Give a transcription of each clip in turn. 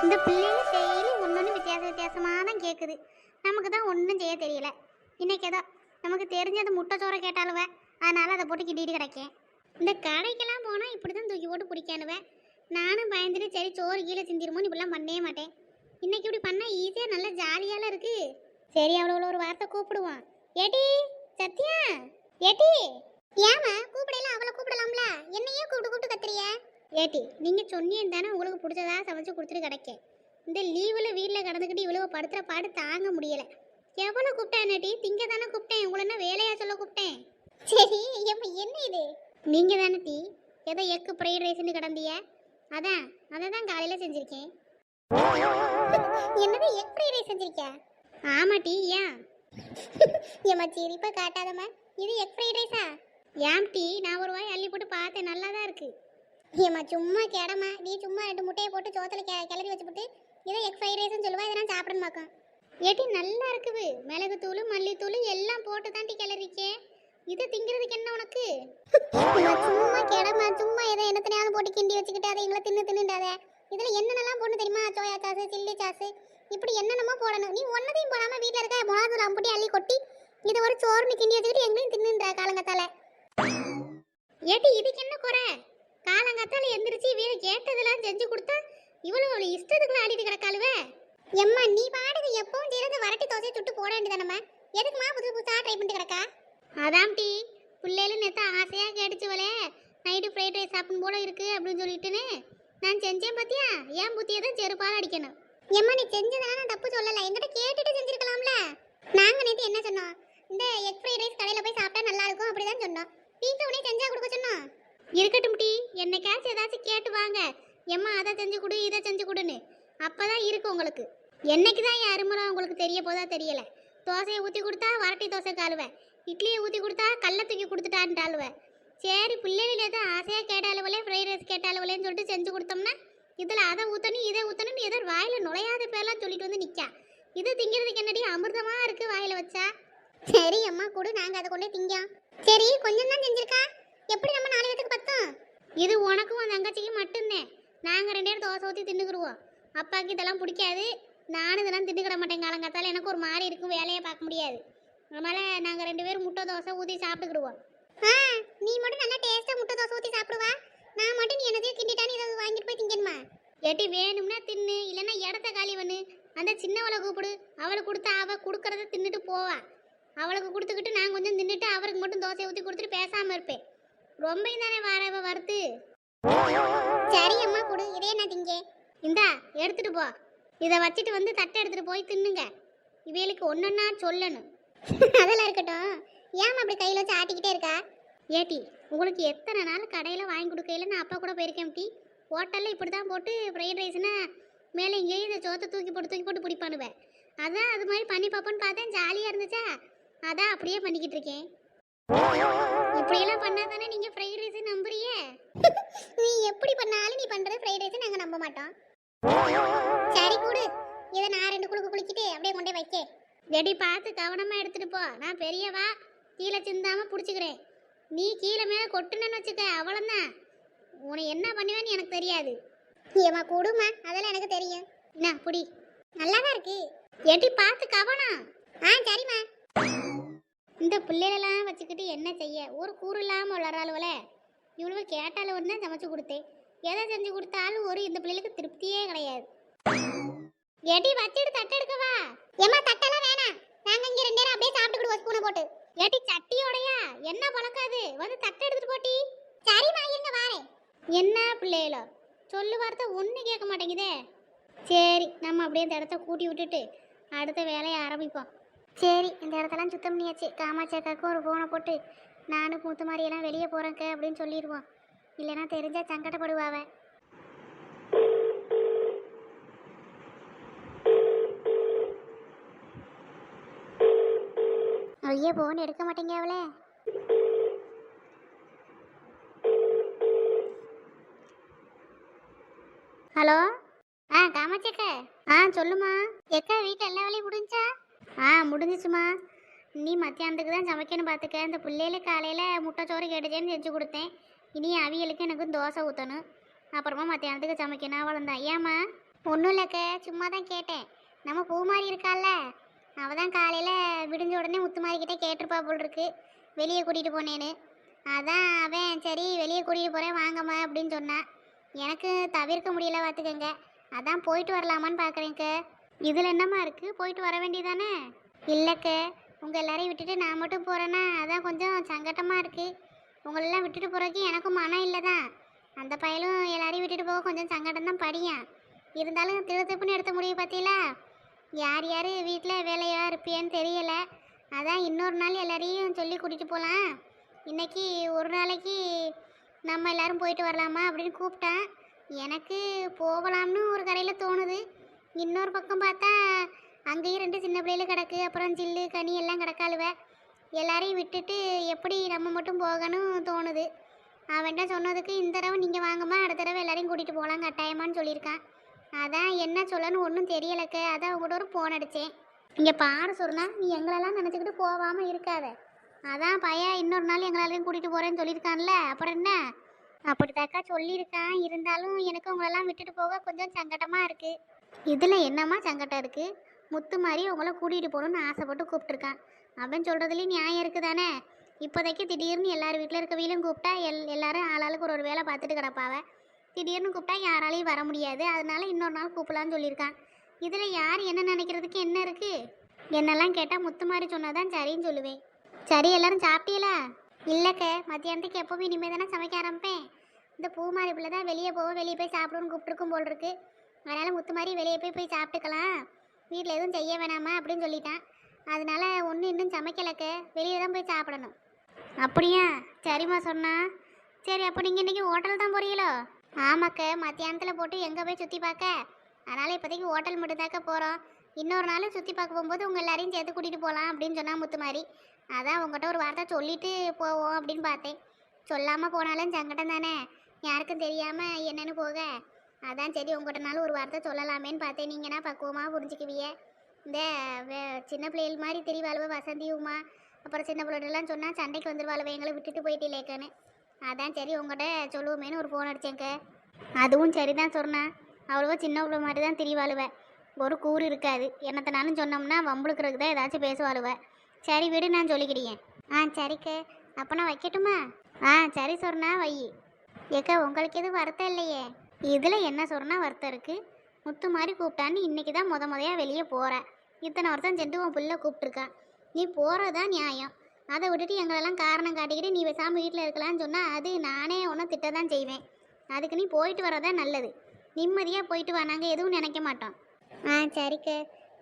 இந்த பிள்ளைங்க டெய்லி ஒன்னொன்று வித்தியாசமாக தான் கேட்குது. நமக்கு தான் ஒன்றும் செய்ய தெரியல. இன்னைக்கு ஏதோ நமக்கு தெரிஞ்சது முட்டை சோறை கேட்டாலுவேன், அதனால் அதை போட்டு கிட்டிட்டு கிடக்கேன். இந்த கடைக்கெல்லாம் போனால் இப்படி தான் தூக்கி போட்டு பிடிக்கானுவேன். நானும் பயந்துட்டு சரி சோறு கீழே சிந்திருமோன்னு இப்படிலாம் பண்ணவே மாட்டேன். இன்னைக்கு இப்படி பண்ணால் ஈஸியாக நல்லா ஜாலியாலாம் இருக்கு. சரி அவ்வளோ ஒரு வார்த்தை கூப்பிடுவான். ஏடி சத்யா, ஏடி. ஏமா கூப்பிடலாம், அவளை கூப்பிடலாம்ல, என்னையே கூப்பிட்டு கூப்பிட்டு கத்துறிய? ஏட்டி நீங்கள் சொன்னீங்க தானே உங்களுக்கு பிடிச்சதா சமைச்சு கொடுத்துட்டு கிடக்கேன். இந்த லீவில் வீட்டில் கிடந்துக்கிட்டு இவ்வளோ படுத்துகிற பாடு தாங்க முடியலை. எவ்வளோ கூப்பிட்டேன் நேட்டி? திங்க தானே கூப்பிட்டேன், உங்களை என்ன வேலையாக சொல்ல கூப்பிட்டேன். சரி என்ன இது? நீங்கள் தானே டீ ஏதோ எக்கு ஃப்ரைட் ரைஸ்ன்னு கிடந்திய, அதான் அதை தான் காலையில் செஞ்சுருக்கேன். என்னது எக் ஃப்ரைட் ரைஸ் செஞ்சுருக்கியா? ஆமாம் டீ. ஏன் ஏம்மா சிரிப்பா காட்டாதம்மா, இது எக் ஃப்ரைட் ரைஸா? ஏன் டீ, நான் ஒரு வாய் அள்ளி போட்டு பார்த்தேன், நல்லா தான் இருக்குது. ஏம்மா சும்மா கேடம்மா, நீ சும்மா 2 முட்டையை போட்டு சோத்தில் கிளறி வச்சுப்புட்டு இதை எக் ஃப்ரைட் ரைஸ்ன்னு சொல்லுவா, இதை நான் சாப்பிடணும் பார்க்கேன். ஏட்டி நல்லா இருக்குது, மிளகுத்தூள் மல்லித்தூள் எல்லாம் போட்டு தாண்டி கிளறிக்கேன். இதை திங்கிறதுக்கு என்ன உனக்கு? சும்மா கேடம்மா, சும்மா இதை என்னத்தனையாவது போட்டு கிண்டி வச்சுக்கிட்டு அதை எங்களை தின்னுண்டாத. இதில் என்னென்னலாம் போடணும் தெரியுமா? சோயா சாஸு, சில்லி சாஸு, இப்படி என்னென்னமோ போடணும். நீ ஒன்னதையும் போடாமல் வீட்டில் இருக்க மிளகாத்தூள் அம்புட்டி அள்ளி கொட்டி இதை ஒரு சோறுன்னு கிண்டி வச்சுக்கிட்டு எங்களையும் தின்னுன்றா காலங்கத்தால. ஏட்டி இதுக்கு என்ன குறை? காலங்காத்தால எந்திரிச்சு வீர கேட்டதெல்லாம் செஞ்சு கொடுத்தா இவ்வளவு இஷ்டத்துக்குள்ள ஆடிட்டு கிடக்காளுவே. எம்மா நீ பாடுது எப்பவும் செய்யறது வரட்டி தோசையை சுட்டு போட வேண்டியதானம்மா, எதுக்குமா புதுசு புதுசாக ட்ரை பண்ணிட்டு கிடக்கா? அதாம் டீ, பிள்ளைகளும் நேற்று ஆசையாக கேட்டுச்சுவலே நைட்டு ஃப்ரைட் ரைஸ் சாப்பிடும் போல இருக்கு அப்படின்னு சொல்லிட்டுன்னு நான் செஞ்சேன். பார்த்தியா, ஏன் புத்தியை தான் செருப்பால் அடிக்கணும். எம்மா நீ செஞ்சதான நான் தப்பு சொல்லலை, என்கிட்ட கேட்டுட்டு செஞ்சிருக்கலாம்ல. நாங்கள் நேற்று என்ன சொன்னோம்? இந்த எக் ஃப்ரைட் ரைஸ் கடையில் போய் சாப்பிட்டா நல்லா இருக்கும் அப்படிதான் சொன்னோம். வீட்டில் உடனே செஞ்சா கொடுக்க சொன்னோம். இருக்கட்டும் டீ, என்னைக்காச்சும் ஏதாச்சும் கேட்டு வாங்க, எம்மா அதை செஞ்சு கொடு இதை செஞ்சு கொடுன்னு, அப்போதான் இருக்கு உங்களுக்கு. என்னைக்கு தான் என் அருமுறை உங்களுக்கு தெரிய போதா தெரியல. தோசையை ஊற்றி கொடுத்தா வரட்டி தோசை காலுவேன், இட்லியை ஊற்றி கொடுத்தா கடலை தூக்கி கொடுத்துட்டான்ட்டாளுவேன். சரி பிள்ளைகள் எதோ ஆசையாக கேட்டாலுவலே ஃப்ரைட் ரைஸ் கேட்டாலுவலேன்னு சொல்லிட்டு செஞ்சு கொடுத்தோம்னா இதில் அதை ஊற்றணும் இதை ஊற்றணும்னு எதோ வாயில் நுழையாத பேரெல்லாம் சொல்லிட்டு வந்து நிற்கா. இது திங்கிறதுக்கு என்னடி அமிர்தமாக இருக்குது வாயில் வச்சா. சரி அம்மா கொடு, நாங்கள் அதை கொண்டே திங்கோம். சரி கொஞ்சம் தான் செஞ்சிருக்கா, எப்படி நம்ம 4 பேத்துக்கு பத்தும்? இது உனக்கும் உன் தங்கச்சிக்கு மட்டும்தான். நாங்கள் 2 பேரும் தோசை ஊற்றி தின்னுக்குருவோம். அப்பாவுக்கு இதெல்லாம் பிடிக்காது, நானும் இதெல்லாம் தின்னுக்கிட மாட்டேன். காலங்காத்தால எனக்கு ஒரு மாதிரி இருக்கும், வேலையை பார்க்க முடியாது. அதனால் நாங்கள் 2 பேரும் முட்டை தோசை ஊற்றி சாப்பிட்டுக்கிடுவோம். நீ மட்டும் நல்லா டேஸ்ட்டாக முட்டை தோசை ஊற்றி சாப்பிடுவா, நான் மட்டும் நீ என்னதையும் கிண்டிட்டான்னு இதை வாங்கிட்டு போய் திங்கணுமா? ஏட்டி வேணும்னா தின்னு, இல்லைன்னா இடத்த காலி பண்ணு. அந்த சின்னவளை கூப்பிடு, அவளுக்கு கொடுத்தா அவள் கொடுக்கறத தின்னுட்டு போவா. அவளுக்கு கொடுத்துக்கிட்டு நான் கொஞ்சம் தின்னுட்டு அவருக்கு மட்டும் தோசையை ஊற்றி கொடுத்துட்டு பேசாமல் இருப்பேன். ரொம்ப தானே வாரவ வறுத்து. சரி அம்மா கொடு, இதே நான் திங்க. இந்தா எடுத்துட்டு போ, இதை வச்சுட்டு வந்து தட்டை எடுத்துட்டு போய் தின்னுங்க. இவைகளுக்கு ஒன்னொன்னா சொல்லணும். அதெல்லாம் இருக்கட்டும், ஏன் அப்படி கையில் வச்சு ஆட்டிக்கிட்டே இருக்கா? ஏட்டி உங்களுக்கு எத்தனை நாள் கடையில் வாங்கி கொடுக்கையில நான் அப்பா கூட போயிருக்கேன் டீ. ஹோட்டலில் இப்படி தான் போட்டு ஃப்ரைட் ரைஸ்னா மேலே இங்கேயும் இதை சோத்தை தூக்கி போட்டு பிடிப்பானுவேன். அதான் அது மாதிரி பண்ணி பார்ப்போன்னு பார்த்தேன், ஜாலியாக இருந்துச்சா, அதான் அப்படியே பண்ணிக்கிட்டு இருக்கேன். இப்படியெல்லாம் பண்ணா தானே நீங்க ஃப்ரைட் ரைஸ் நம்புறியே? நீ எப்படி பண்ணாலும் நீ பண்றது ஃப்ரைட் ரைஸ் நாங்க நம்ப மாட்டோம். சரி கூடு, இதை நான் 2 குளுக்கு குளிக்கிட்டு அப்படியே கொண்டே வைக்க. ரெடி பார்த்து கவனமா எடுத்துட்டு போ, நான் பெரியவா, கீழே சிந்தாம புடிச்சுக்கிறேன். நீ கீழே மேலே கொட்டுனன்னு வச்சுக்க, அவ்வளோதான். உன்னை என்ன பண்ணுவேன்னு எனக்கு தெரியாது. ஏமா கூடுமா, அதெல்லாம் எனக்கு தெரியும். என்ன புடி, நல்லா தான் இருக்கு. எடி பார்த்து கவனம். சரிம்மா. இந்த பிள்ளைகளெல்லாம் வச்சுக்கிட்டு என்ன செய்ய, ஒரு கூறு இல்லாமல் வளராளுவல. இவ்வளவு கேட்டாலும் தான் சமைச்சு கொடுத்தேன், எதை செஞ்சு கொடுத்தாலும் ஒரு இந்த பிள்ளைகளுக்கு திருப்தியே கிடையாது. எடி வச்சுட்டு தட்டு எடுக்கவா? ஏமா தட்டெல்லாம் வேணாம், நாங்கள் இங்கே 2 நேரம் அப்படியே சாப்பிட்டுக்கிடுவோம் ஸ்பூனை போட்டு. ஏடி சட்டியோடையா என்ன பழக்காது, வந்து தட்டு எடுத்துட்டு போட்டி. சரிம்மா இருங்க வாரேன். என்ன பிள்ளைகளோ சொல்லு வார்த்தை ஒன்றும் கேட்க மாட்டேங்குதே. சரி நம்ம அப்படியே இந்த இடத்த கூட்டி விட்டுட்டு அடுத்த வேலையை ஆரம்பிப்போம். சரி இந்த இடத்தெல்லாம் சுத்தம் பண்ணியாச்சு. காமாட்சி அக்காவுக்கும் ஒரு ஃபோனை போட்டு நானும் மூத்த மாதிரியெல்லாம் வெளியே போகிறேங்க அப்படின்னு சொல்லிடுவோம், இல்லைன்னா தெரிஞ்சால் சங்கடப்படுவாவ. ஐயோ ஃபோன் எடுக்க மாட்டேங்க அவளே. ஹலோ, காமாட்சி அக்கா. சொல்லுமா. எக்கா வீட்டில் எல்லா வேலையும் முடிஞ்சா? முடிஞ்சிச்சுமா. நீ மத்தியானத்துக்கு தான் சமைக்கணும் பார்த்துக்க. இந்த பிள்ளையில காலையில் முட்டை சோறு கேட்டுச்சேன்னு செஞ்சு கொடுத்தேன். இனி அவியலுக்கு எனக்கும் தோசை ஊற்றணும். அப்புறமா மத்தியானத்துக்கு சமைக்கணும், அவ்வளோதான். ஏம்மா ஒன்றும் இல்லைக்க, சும்மா தான் கேட்டேன். நம்ம பூமாரி இருக்கால்ல, அவள் தான் காலையில் விடிஞ்ச உடனே முத்துமாரிக்கிட்ட கேட்டிருப்பா போல் இருக்கு, வெளியே கூட்டிகிட்டு போனேன்னு. அதான் அவன் சரி வெளியே கூட்டிகிட்டு போகிறேன் வாங்கம்மா அப்படின்னு சொன்னான். எனக்கு தவிர்க்க முடியல பார்த்துக்கங்க. அதான் போயிட்டு வரலாமான்னு பார்க்குறேன்க்க. இதில் என்னம்மா இருக்குது, போயிட்டு வர வேண்டியதானே? இல்லைக்க, உங்கள் எல்லாரையும் விட்டுட்டு நான் மட்டும் போகிறேன்னா அதான் கொஞ்சம் சங்கட்டமாக இருக்குது. உங்களெல்லாம் விட்டுட்டு போகிறதுக்கு எனக்கும் மனம் இல்லை தான். அந்த பயலும் எல்லாரையும் விட்டுட்டு போக கொஞ்சம் சங்கடம் தான் படியான். இருந்தாலும் திருப்புன்னு எடுத்த முடிவு பார்த்தீங்களா? யார் யார் வீட்டில் வேலையாக இருப்பியான்னு தெரியலை. அதான் இன்னொரு நாள் எல்லாரையும் சொல்லி கூட்டிகிட்டு போகலாம். இன்றைக்கி ஒரு நாளைக்கு நம்ம எல்லோரும் போயிட்டு வரலாமா அப்படின்னு கூப்பிட்டேன். எனக்கு போகலாம்னு ஒரு கடையில் தோணுது. இன்னொரு பக்கம் பார்த்தா அங்கேயும் 2 சின்ன பிள்ளைகள் கிடக்கு, அப்புறம் ஜில்லு கனி எல்லாம் கிடக்காளுவ. எல்லாரையும் விட்டுட்டு எப்படி நம்ம மட்டும் போகணும் தோணுது. அவன்கிட்ட சொன்னதுக்கு இந்த தடவை நீங்கள் வாங்கம்மா, அடுத்த தடவை எல்லாரையும் கூட்டிகிட்டு போகலாம் கட்டாயமான்னு சொல்லியிருக்கான். அதான் என்ன சொல்லன்னு ஒன்றும் தெரியலக்க. அதான் உங்கள்கிட்ட ஒரு ஃபோன் அடித்தேன். இங்கே பாரு சொன்னா, நீ எங்களெல்லாம் நினச்சிக்கிட்டு போகாமல் இருக்காத. அதான் பையன் இன்னொரு நாள் எங்களாலையும் கூட்டிகிட்டு போகிறேன்னு சொல்லியிருக்கான்ல, அப்புறம் என்ன? அப்படித்தாக்கா சொல்லியிருக்கான். இருந்தாலும் எனக்கு உங்களெல்லாம் விட்டுட்டு போக கொஞ்சம் சங்கடமாக இருக்குது. இதில் என்னம்மா சங்கடம் இருக்குது? முத்து மாதிரி உங்களை கூட்டிகிட்டு போகணுன்னு ஆசைப்பட்டு கூப்பிட்ருக்கான். அவன் சொல்கிறதுலேயும் நியாயம் இருக்குது தானே? இப்போதைக்கு திடீர்னு எல்லார் வீட்டில் இருக்க வீலும் கூப்பிட்டா எல்லாரும் ஆளாளுக்கு ஒரு வேலை பார்த்துட்டு கிடப்பாவ. திடீர்னு கூப்பிட்டா யாராலையும் வர முடியாது. அதனால இன்னொரு நாள் கூப்பிடலான்னு சொல்லியிருக்கான். இதில் யார் என்ன நினைக்கிறதுக்கு என்ன இருக்குது? என்னெல்லாம் கேட்டால் முத்து மாதிரி சொன்னாதான் சரின்னு சொல்லுவேன். சரி, எல்லாரும் சாப்பிட்டீங்களா? இல்லைக்க, மத்தியானத்துக்கு எப்போவும் இனிமேல் தானே சமைக்க ஆரம்பிப்பேன். இந்த பூமாரி பிள்ளை தான் வெளியே போய் சாப்பிடுன்னு கூப்பிட்டுருக்கும் போல் இருக்கு. அதனால் முத்து மாதிரி வெளியே போய் சாப்பிட்டுக்கலாம், வீட்டில் எதுவும் செய்ய வேணாமா அப்படின்னு சொல்லிட்டான். அதனால ஒன்றும் இன்னும் சமைக்கலக்க, வெளியே தான் போய் சாப்பிடணும். அப்படியா? சரிம்மா சொன்னா. சரி, அப்போ நீங்கள் இன்றைக்கி ஹோட்டல் தான் போகிறீங்களோ? ஆமாக்க, மத்தியானத்தில் போட்டு எங்கே போய் சுற்றி பார்க்க? அதனால் இப்போதைக்கு ஹோட்டல் மட்டும்தாக்க போகிறோம். இன்னொரு நாள் சுற்றி பார்க்க போகும்போது உங்கள் எல்லாரையும் சேர்த்து கூட்டிகிட்டு போகலாம் அப்படின்னு சொன்னால் முத்து மாதிரி. அதான் உங்கள்கிட்ட ஒரு வார்த்தை சொல்லிட்டு போவோம் அப்படின்னு பார்த்தேன். சொல்லாமல் போனாலும் சங்கடம் தானே, யாருக்கும் தெரியாமல் என்னென்னு போக. அதான் சரி உங்கள்கிட்டனாலும் ஒரு வார்த்தை சொல்லலாமேன்னு பார்த்தேன். நீங்கன்னா பக்குவமாக புரிஞ்சுக்குவிய. இந்த சின்ன பிள்ளைகள் மாதிரி தெரியவாளுவ வசந்தி உமா, அப்புறம் சின்ன பிள்ளைகள்லாம் சொன்னால் சண்டைக்கு வந்துடுவாளுவ எங்களை விட்டுட்டு போயிட்டேலேக்கன்னு. அதான் சரி உங்கள்கிட்ட சொல்லுவோமேனு ஒரு ஃபோன் அடித்தேங்க. அதுவும் சரி தான் சொன்னேன். அவ்வளோவா சின்ன பிள்ளை மாதிரி தான் தெரியவாளுவ, ஒரு கூறு இருக்காது. என்னத்தனாலும் சொன்னோம்னா வம்புழுக்கிறதுக்கு தான் ஏதாச்சும் பேசுவாளுவ. சரி விடு, நான் சொல்லிக்கிட்டேன். சரிக்கு, அப்போ நான் வைக்கட்டுமா? சரி சொன்னா வை. ஏக்கா, உங்களுக்கு எதுவும் வருத்தம் இல்லையே? இதில் என்ன சொன்னா வருத்தம் இருக்குது? முத்து மாதிரி கூப்பிட்டான்னு இன்றைக்கி தான் முதையாக வெளியே போகிறேன். இத்தனை வருஷம் சென்று உன் பிள்ளை கூப்பிட்ருக்கான். நீ போகிறது தான் நியாயம். அதை விட்டுட்டு எங்களெல்லாம் காரணம் காட்டிக்கிட்டு நீ பேசாமல் வீட்டில் இருக்கலான்னு சொன்னால் அது நானே ஒன்றும் திட்ட தான் செய்வேன். அதுக்கு நீ போயிட்டு வரதான் நல்லது. நிம்மதியாக போயிட்டு வா, நாங்கள் எதுவும் நினைக்க மாட்டோம். சரிக்கு,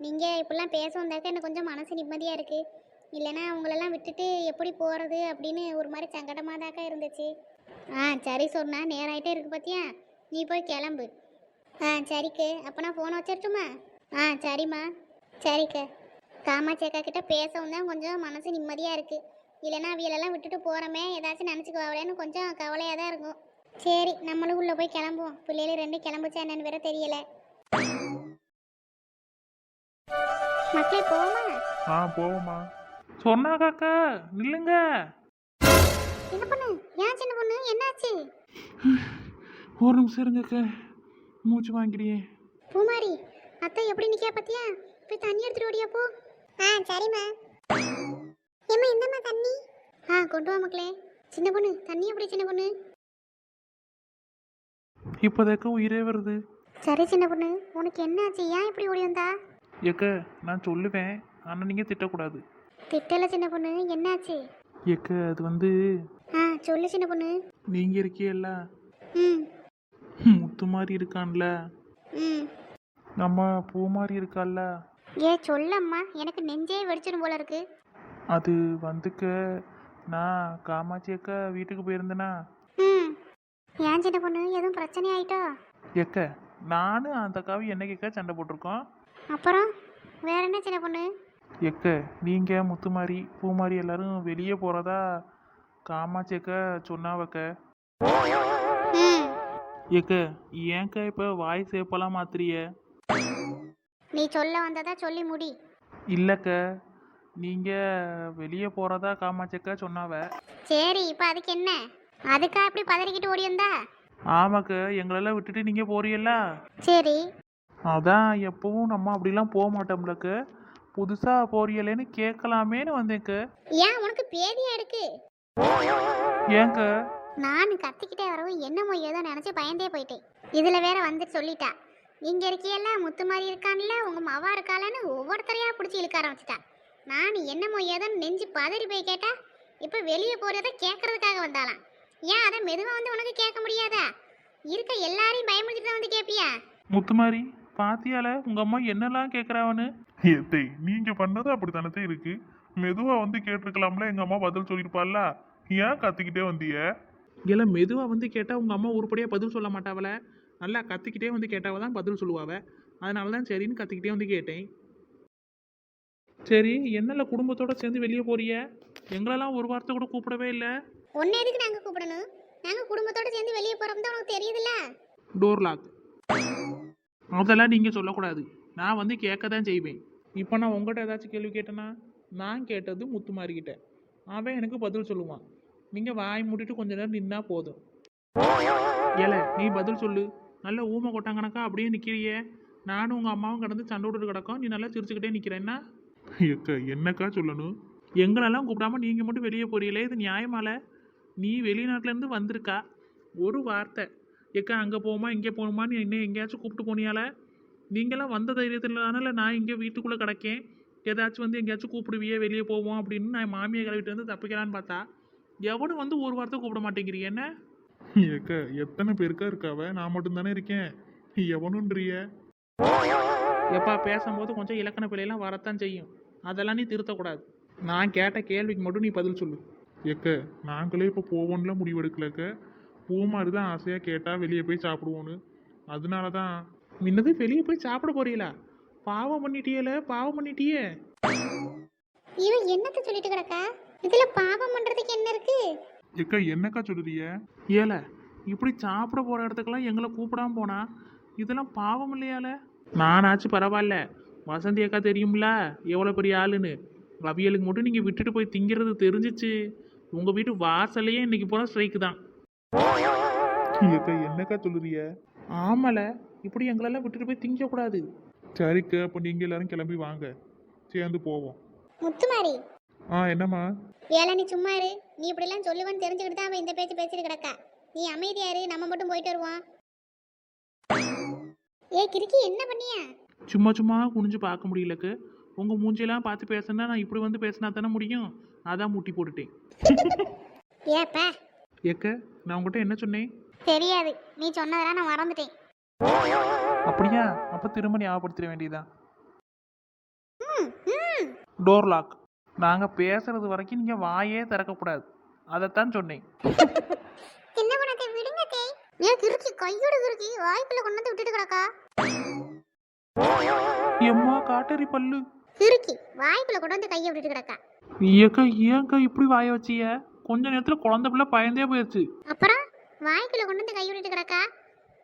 நீங்கள் இப்படிலாம் பேச வந்தாக்க எனக்கு கொஞ்சம் மனசு நிம்மதியாக இருக்குது. இல்லைனா அவங்களெல்லாம் விட்டுட்டு எப்படி போகிறது அப்படின்னு ஒரு மாதிரி சங்கடமாக தாக்கா இருந்துச்சு. சரி சொன்னா, நேராகிட்டே இருக்கு பார்த்தியா, நீ போய் கிளம்பு. சரிக்கு, அப்போ நான் ஃபோனை வச்சிடட்டுமா? சரிம்மா. சரிக்கு, காமாட்சி அக்கா கிட்ட பேசவும் தான் கொஞ்சம் மனசு நிம்மதியாக இருக்குது. இல்லைனா அவியலெல்லாம் விட்டுட்டு போகிறோமே ஏதாச்சும் நினச்சிக்குவாங்களேன்னு கொஞ்சம் கவலையாக தான் இருக்கும். சரி, நம்மளும் உள்ளே போய் கிளம்புவோம். பிள்ளைகள் 2 கிளம்புச்சா என்னன்னு வேற தெரியலை. மக்களே போமா? போவோமா? சொன்னாக்காக்கா நில்லுங்க. சின்ன பொண்ணு, ஏன் சின்ன பொண்ணு, என்னாச்சு? ஒரு நிமிஷம் இருங்கக்கா, மூச்சு வாங்கிடியே. பூமாரி, அத்தை எப்படி நிற்கா பார்த்தியா? போய் தண்ணி எடுத்துட்டு ஓடியா போ. சரிம்மா. ஏம்மா இந்தம்மா தண்ணி. கொண்டு வா மக்களே. சின்ன பொண்ணு, தண்ணி எப்படி சின்ன பொண்ணு? இப்போதாக்கா உயிரே வருது. சரி சின்ன பொண்ணு, உனக்கு என்னாச்சு? ஏன் இப்படி ஓடி வந்தா? ஏக்க, நான் சொல்லுவேன், ஆனால் நீங்கள் திட்டக்கூடாது. திட்டல சின்ன பொண்ணு, என்னாச்சு? ஏக்க, அது வந்து சொல்லு சின்ன பொண்ணு. நீங்கள் இருக்கியல்ல, முத்து மாதிரி இருக்கான்ல, நம்ம பூ மாதிரி இருக்கான்ல. சொல்லம்மா, எனக்கு நெஞ்சே வெடிச்சிடும் போல இருக்கு. அது வந்துக்க, நான் காமாட்சி அக்கா வீட்டுக்கு போயிருந்தேனா. ஏன் சின்ன பொண்ணு, எதுவும் பிரச்சனை ஆயிட்டோ? ஏக்க, நானும் அந்த அக்காவும் என்னைக்கா சண்டை போட்டிருக்கோம். அப்புறம் வேற என்ன சின்ன பொண்ணு? எக்க, நீங்கள் முத்து மாதிரி பூ மாதிரி எல்லாரும் வெளியே போகிறதா காமாட்சி அக்கா சொன்னாவக்க. ஏக்க, ஏன்க்கா இப்போ வாய் சேப்பெல்லாம் மாத்திரிய? நீ சொல்ல வந்ததா சொல்லி முடி. இல்லைக்க, நீங்கள் வெளியே போகிறதா காமாட்சி அக்கா சொன்னாவ. சரி, இப்போ அதுக்கு என்ன? அதுக்கா இப்படி பதறிக்கிட்டு ஓடி வந்தா? ஆமாக்க, எங்களெல்லாம் விட்டுட்டு நீங்கள் போறீல்ல. சரி. அதான் எப்பவும் நம்ம அப்படிலாம் போக மாட்டோம்லக்கு. புதுசாக போறியலேன்னு கேட்கலாமேன்னு வந்தேங்க. ஏன் உனக்கு பேதியா இருக்கு? ஏங்க? நான் கத்திக்கிட்டே வரவும் என்னமோ ஏதோ நினைச்சு பயந்தே போயிட்டேன். இதுல வேற வந்துட்டு சொல்லிட்டா, இங்க இருக்கியல்ல முத்து மாதிரி இருக்கான்ல உங்க மவா இருக்காளன்னு ஒவ்வொருத்தரையா பிடிச்சி இழுக்க ஆரம்பிச்சிட்டா. நான் என்னமோ ஏதோ நெஞ்சு பதறி போய் கேட்டா, இப்ப வெளியே போறத கேட்கறதுக்காக வந்தாலாம். ஏன் அதை மெதுவா வந்து உனக்கு கேட்க முடியாதா? இருக்க எல்லாரையும் பயமுறுத்திட்டு தான் வந்து கேட்பியா? முத்துமாரி பாத்தியால உங்க அம்மா என்னெல்லாம் கேட்குறாவன்னு. ஏத்தை நீங்க பண்ணது அப்படித்தானே இருக்கு. மெதுவா வந்து கேட்டிருக்கலாம்ல, எங்க அம்மா பதில் சொல்லியிருப்பாள்ல. ஏன் கத்திக்கிட்டே வந்திய? இல்லை மெதுவாக வந்து கேட்டால் உங்கள் அம்மா உருப்படியாக பதில் சொல்ல மாட்டாவல. நல்லா கத்திக்கிட்டே வந்து கேட்டாவ தான் பதில் சொல்லுவாவ. அதனால தான் சரின்னு கத்திக்கிட்டே வந்து கேட்டேன். சரி என்னல குடும்பத்தோட சேர்ந்து வெளியே போறிய? எங்களெல்லாம் ஒரு வார்த்தை கூட கூப்பிடவே இல்லை. உன்னை எதுக்கு நாங்க கூப்பிடணும்? நாங்க குடும்பத்தோட சேர்ந்து வெளியே போறோம் தான் உனக்கு தெரியுதுல்ல. Door lock. அதெல்லாம் நீங்கள் சொல்லக்கூடாது. நான் வந்து கேட்க தான் செய்வேன். இப்போ நான் உங்கள்கிட்ட ஏதாச்சும் கேள்வி கேட்டேன்னா, நான் கேட்டது முத்துமாரிக்கிட்ட, அவன் எனக்கு பதில் சொல்லுவான். நீங்கள் வாய் மூடிட்டு கொஞ்ச நேரம் நின்னா போதும். ஏல நீ பதில் சொல்லு. நல்ல ஊமை கொட்டாங்கனக்கா அப்படியே நிற்கிறியே. நானும் உங்கள் அம்மாவும் கடந்து சண்டை விட்டுட்டு கிடக்கோம், நீ நல்லா சிரிச்சுக்கிட்டே நிற்கிறேன்னா? ஏக்கா என்னக்கா சொல்லணும்? எங்களெல்லாம் கூப்பிடாம நீங்கள் மட்டும் வெளியே போறீங்களே, இது நியாயமால? நீ வெளிநாட்டிலேருந்து வந்திருக்கா, ஒரு வார்த்தை ஏக்கா அங்கே போமா இங்கே போகணுமான்னு இன்னும் எங்கேயாச்சும் கூப்பிட்டு போனியால? நீங்களாம் வந்த தைரியத்தில் தானே நான் இங்கே வீட்டுக்குள்ளே கிடக்கேன். ஏதாச்சும் வந்து எங்கேயாச்சும் கூப்பிடுவியே வெளியே போவோம் அப்படின்னு நான் மாமியை கிளவிட்டு வந்து தப்பிக்கலான்னு பார்த்தா, எவனும் வந்து ஒரு வார்த்தை கூப்பிட மாட்டேங்கிறீ என்ன? ஏக்கா எத்தனை பேருக்கா இருக்காவ, நான் மட்டும் தானே இருக்கேன், எவனுன்றிய? எப்பா பேசும்போது கொஞ்சம் இலக்கண பிள்ளையெல்லாம் வரத்தான் செய்யும். அதெல்லாம் நீ திருத்தக்கூடாது. நான் கேட்ட கேள்விக்கு மட்டும் நீ பதில் சொல்லு. ஏக்க நாங்களே இப்போ போவோம்ல முடிவெடுக்கலக்க. பூ மாதிரி தான் ஆசையாக கேட்டால் வெளியே போய் சாப்பிடுவோன்னு. அதனால தான். முன்னது வெளியே போய் சாப்பிட போறீங்களா? பாவம் பண்ணிட்டியல, பாவம் பண்ணிட்டியே. இவன் என்னத்த சொல்லிட்டு கிடக்கா? இதுல பாவம் பண்றதுக்கு என்ன இருக்கு? ஏக்கா என்னக்கா சொல்லுறிய? ஏல இப்படி சாப்பிட போற இடத்துக்கெல்லாம் எங்களை கூப்பிடாம போனா இதெல்லாம் பாவம் இல்லையால? நானாச்சும் பரவாயில்ல, வசந்தி அக்கா தெரியும்ல எவ்வளோ பெரிய ஆளுன்னு. அவியலுக்கு மட்டும் நீங்கள் விட்டுட்டு போய் திங்கிறது தெரிஞ்சிச்சு, உங்கள் வீட்டு வாசல்லையே இன்னைக்கு போல ஸ்ட்ரைக்கு தான். ஏக்கா என்னக்கா சொல்லுறிய? ஆமால, இப்படி எங்களெல்லாம் விட்டுட்டு போய் திங்கக்கூடாது. சரிக்கா, அப்போ நீங்கள் எல்லாரும் கிளம்பி வாங்க, சேர்ந்து போவோம். முத்துமாரி, என்னம்மா? ஏல நீ சும்மா இரு. நீ இப்படி எல்லாம் சொல்லுவான்னு தெரிஞ்சுக்கிட்டு தான் அவன் இந்த பேச்சு பேசிட்டு கிடக்கா. நீ அமைதியா இரு, நம்ம மட்டும் போயிட்டு வருவோம். ஏ கிறுக்கி என்ன பண்ணியா? சும்மா சும்மா குனிஞ்சு பார்க்க முடியலக்கு. உங்கள் மூஞ்சியெல்லாம் பார்த்து பேசுனா நான் இப்படி வந்து பேசினா தானே முடியும். அதான் முட்டி போட்டுட்டேன். ஏப்பா ஏக்க நான் உங்கள்கிட்ட என்ன சொன்னேன்? தெரியாது, நீ சொன்னதெல்லாம் நான் மறந்துட்டேன். அப்படியா? அப்போ திரும்ப ஞாபகப்படுத்திட வேண்டியதான். ம், ம். Door lock. நாங்கள் பேசுறது வரைக்கும் நீங்கள் வாயே திறக்கக்கூடாது, அதைத்தான் சொன்னேன். என்ன பண்ணத்தை விடுங்க தே. ஏன் கிறுக்கி கையோட கிறுக்கி வாய்க்குள்ள கொண்டு வந்து விட்டுட்டு கிடக்கா? எம்மா காட்டேரி பல்லு. கிறுக்கி வாய்க்குள்ள கொண்டு வந்து கையை விட்டுட்டு கிடக்கா. ஏக்கா ஏன்க்கா இப்படி வாய வச்சிய? கொஞ்ச நேரத்தில் குழந்தை பிள்ளை பயந்தே போயிடுச்சு. அப்புறம் வாய்க்குள்ள கொண்டு வந்து கை விட்டுட்டு கிடக்கா.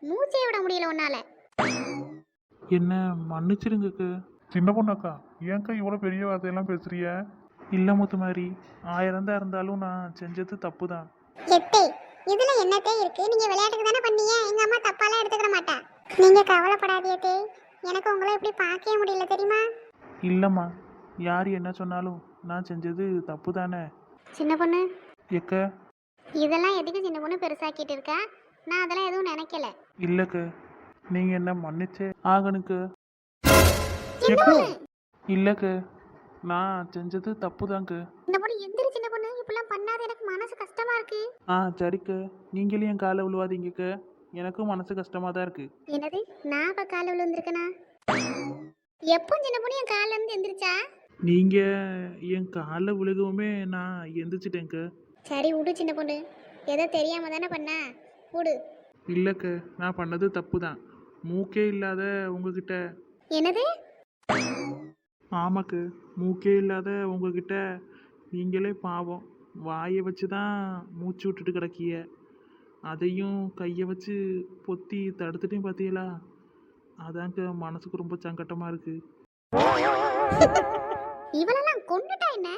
மூச்சே விட முடியல உன்னால. என்ன மன்னிச்சிருங்கக்கு. சின்ன பொண்ணாக்கா ஏன்க்கா இவ்வளோ பெரிய வார்த்தையெல்லாம் பேசுறிய? இல்லை முத்து மாதிரி 1000 தான் இருந்தாலும் நான் செஞ்சது தப்பு தான். எத்தே இதுல என்னத்தே இருக்கு? நீங்க விளையாட்டுக்கு தானே பண்ணீங்க. எங்க அம்மா தப்பாலாம் எடுத்துக்கிற மாட்டா. நீங்க கவலைப்படாதீங்க. எனக்கு உங்களை இப்படி பார்க்கவே முடியல தெரியுமா? இல்லைம்மா, யார் என்ன சொன்னாலும் நான் செஞ்சது தப்பு தானே. சின்ன பொண்ணு, ஏக்க இதெல்லாம் எதுக்கு சின்ன பொண்ணு பெருசாக்கிட்டு இருக்கா? நான் அதெல்லாம் எதுவும் நினைக்கல. இல்லைக்கு, நீங்கள் என்ன மன்னிச்சே ஆகணுக்கு. சின்ன பொண்ணு, இல்லைக்கு, நான் செஞ்சது தப்பு தாங்க. இந்த பொண்ணு எந்திரி. சின்ன பொண்ணு இப்பெல்லாம் பண்ணாத, எனக்கு மனசு கஷ்டமா இருக்கு. சரிக்கு, நீங்களும் என் காலை விழுவாதீங்கக்கு, எனக்கும் மனசு கஷ்டமாக தான் இருக்கு. என்னது, நான் இப்ப காலை விழுந்திருக்கனா? எப்போ சின்ன பொண்ணு என் காலில் இருந்து எந்திரிச்சா? நீங்கள் என் காலை விழுகவுமே நான் எந்திரிச்சிட்டேங்க. சரி விடு சின்ன பொண்ணு, ஏதோ தெரியாம தானே பண்ண, விடு. இல்லைக்கு, நான் பண்ணது தப்பு தான். மூக்கே இல்லாத உங்ககிட்ட. என்னது? ஆமாக்கு, மூக்கே இல்லாத உங்ககிட்ட நீங்களே பாவம் வாயை வச்சு தான் மூச்சு விட்டுட்டு கிடக்கிய. அதையும் கையை வச்சு பொத்தி தடுத்துட்டேன் பார்த்தீங்களா? அதாங்க மனசுக்கு ரொம்ப சங்கட்டமாக இருக்குது. இவளெல்லாம் கொண்டுட்டா என்ன?